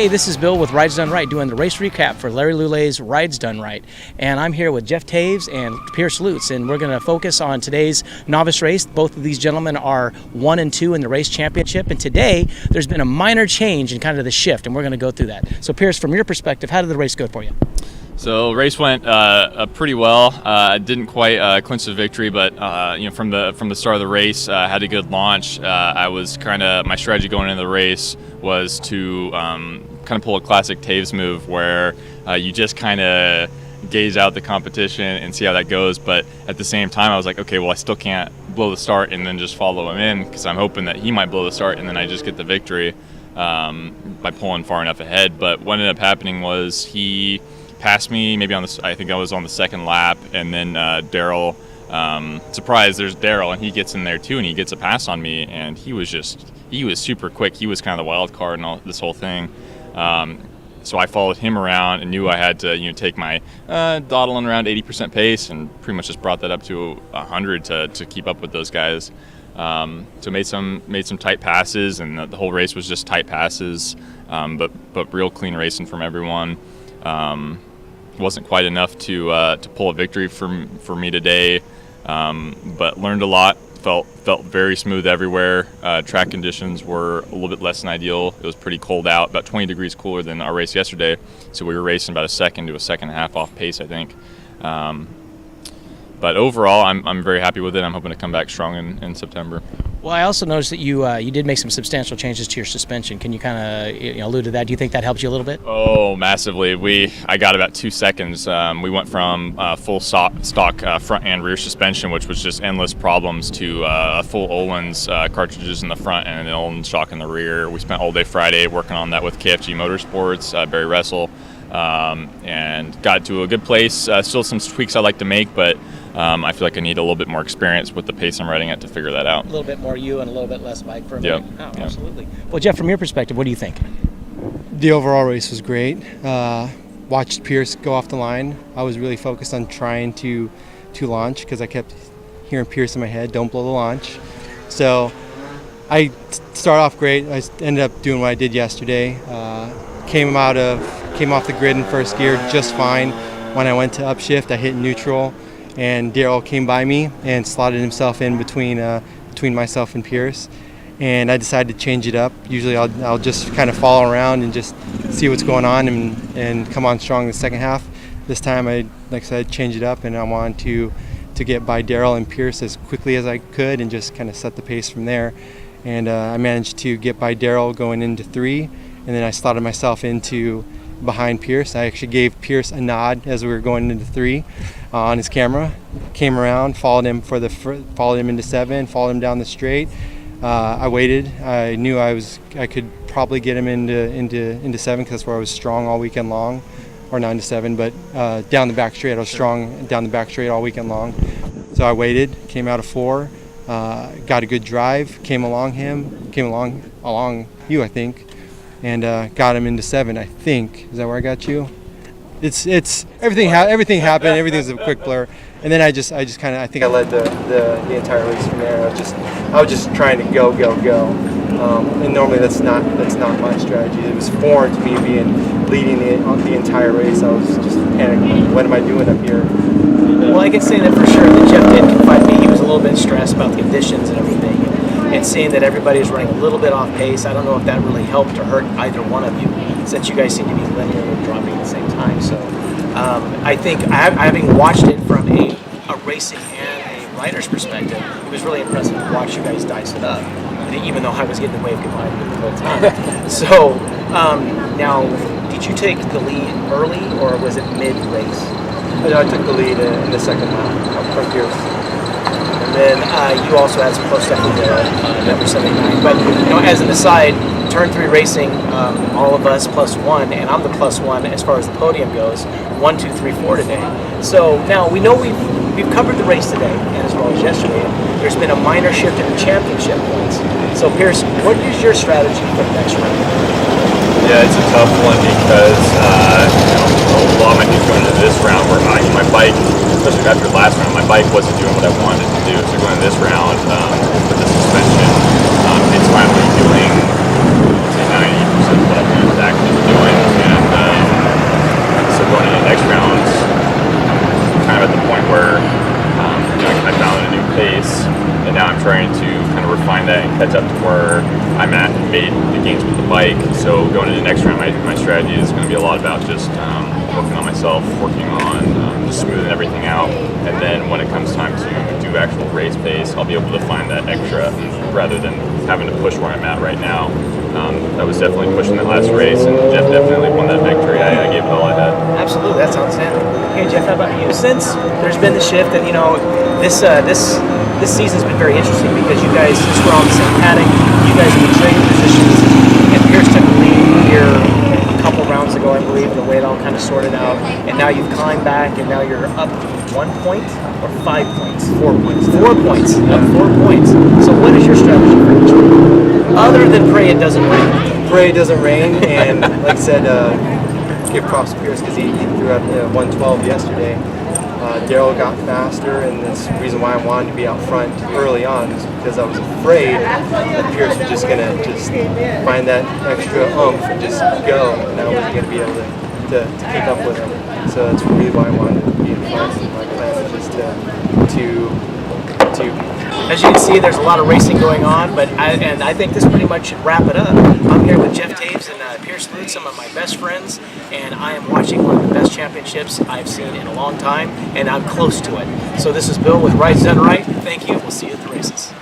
Hey, this is Bill with Rides Done Right, doing the race recap for Larry Lulay's Rides Done Right. And I'm here with Jeff Toevs and Pearce Lutz, and we're going to focus on today's novice race. Both of these gentlemen are 1 and 2 in the race championship, and today there's been a minor change in kind of the shift, and we're going to go through that. So Pearce, from your perspective, how did the race go for you? So race went pretty well. I didn't quite clinch the victory, but from the start of the race, had a good launch. I was my strategy going into the race was to kind of pull a classic Toevs move where you just kind of gauge out the competition and see how that goes. But at the same time, I was like, okay, well, I still can't blow the start and then just follow him in, because I'm hoping that he might blow the start and then I just get the victory by pulling far enough ahead. But what ended up happening was he passed me maybe I think I was on the second lap, and then Daryl, surprise, there's Daryl, and he gets in there too, and he gets a pass on me, and he was super quick. He was kind of the wild card in all this whole thing. So I followed him around and knew I had to take my dawdling around 80% pace, and pretty much just brought that up to 100 to keep up with those guys. So made some tight passes, and the whole race was just tight passes, but real clean racing from everyone. Wasn't quite enough to pull a victory for me today, but learned a lot. Felt very smooth everywhere. Track conditions were a little bit less than ideal. It was pretty cold out, about 20 degrees cooler than our race yesterday. So we were racing about a second to a second and a half off pace, I think. But overall, I'm very happy with it. I'm hoping to come back strong in September. Well, I also noticed that you did make some substantial changes to your suspension. Can you kind of allude to that? Do you think that helped you a little bit? Oh, massively. I got about 2 seconds. We went from full stock front and rear suspension, which was just endless problems, to full Öhlins cartridges in the front and an Öhlins shock in the rear. We spent all day Friday working on that with KFG Motorsports, Barry Russell, and got to a good place. Still some tweaks I'd like to make, but I feel like I need a little bit more experience with the pace I'm riding at to figure that out. A little bit more you and a little bit less bike for a minute. Oh, yeah. Absolutely. Well, Jeff, from your perspective, what do you think? The overall race was great. Watched Pearce go off the line. I was really focused on trying to launch, because I kept hearing Pearce in my head, don't blow the launch. So I started off great. I ended up doing what I did yesterday. Came off the grid in first gear just fine. When I went to upshift, I hit neutral, and Daryl came by me and slotted himself in between myself and Pearce. And I decided to change it up. Usually I'll just kind of follow around and just see what's going on and come on strong in the second half. This time like I said, change it up, and I wanted to get by Daryl and Pearce as quickly as I could and just kind of set the pace from there. And I managed to get by Daryl going into 3, and then I slotted myself into behind Pearce. I actually gave Pearce a nod as we were going into 3 on his camera. Came around, followed him into 7, followed him down the straight. I waited. I knew I could probably get him into 7, because that's where I was strong all weekend long, or 9 to 7. But down the back straight, I was strong down the back straight all weekend long. So I waited. Came out of 4. Got a good drive. Came along you, I think. And got him into 7, I think. Is that where I got you? It's everything happened. Everything's a quick blur. And then I just kind of, I think I led the entire race from there. I was just trying to go. And normally that's not my strategy. It was foreign to me leading the entire race. I was just panicking. What am I doing up here? Well, I can say that for sure that Jeff did confide me. He was a little bit stressed about the conditions and everything. And seeing that everybody is running a little bit off pace, I don't know if that really helped or hurt either one of you, since you guys seem to be linearly dropping at the same time. So I think, having watched it from a racing and a rider's perspective, it was really impressive to watch you guys dice it up, even though I was getting the wave goodbye the whole time. So now, did you take the lead early, or was it mid-race? I took the lead in the second half from Pearce. And then you also had some close stuff with number 79. But as an aside, Turn 3 racing, all of us +1, and I'm the +1 as far as the podium goes. 1, 2, 3, 4 today. So now we know we've covered the race today, and as well as yesterday. There's been a minor shift in the championship points. So Pearce, what is your strategy for the next round? Yeah, it's a tough one, because a lot of my things going into this round were my bike, especially after the last round, my bike wasn't doing what I wanted it to do. So going to this round with the suspension, it's finally doing, say, 90% of what I was actually doing. where I'm at and made the gains with the bike. So going into the next round, my strategy is going to be a lot about just working on myself, working on just smoothing everything out. And then when it comes time to do actual race pace, I'll be able to find that extra rather than having to push where I'm at right now. I was definitely pushing that last race, and Jeff definitely won that victory. I gave it all I had. Absolutely, that's outstanding. Hey Jeff, how about you? Since there's been the shift, and this season's been very interesting because you guys, since we're on the same paddock, you guys have been trading positions, and Pearce took the lead here a couple rounds ago, I believe, the way it all kind of sorted out, and now you've climbed back, and now you're up 1 point or 5 points? 4 points. 4 points. Up 4 points. So what is your strategy for each week? Other than pray it doesn't rain. Pray it doesn't rain, and like I said, give props to Pearce because he threw out 112 yesterday. Daryl got faster, and that's the reason why I wanted to be out front early on, is because I was afraid that Pearce was just going to find that extra oomph and just go, and I wasn't going to be able to keep up with him. So that's really why I wanted to be in front, and my plan was just to As you can see, there's a lot of racing going on, but I think this pretty much should wrap it up. I'm here with Jeff Toevs and Pearce Lutz, some of my best friends, and I am watching one of the best championships I've seen in a long time, and I'm close to it. So this is Bill with Right Done Right. Thank you. We'll see you at the races.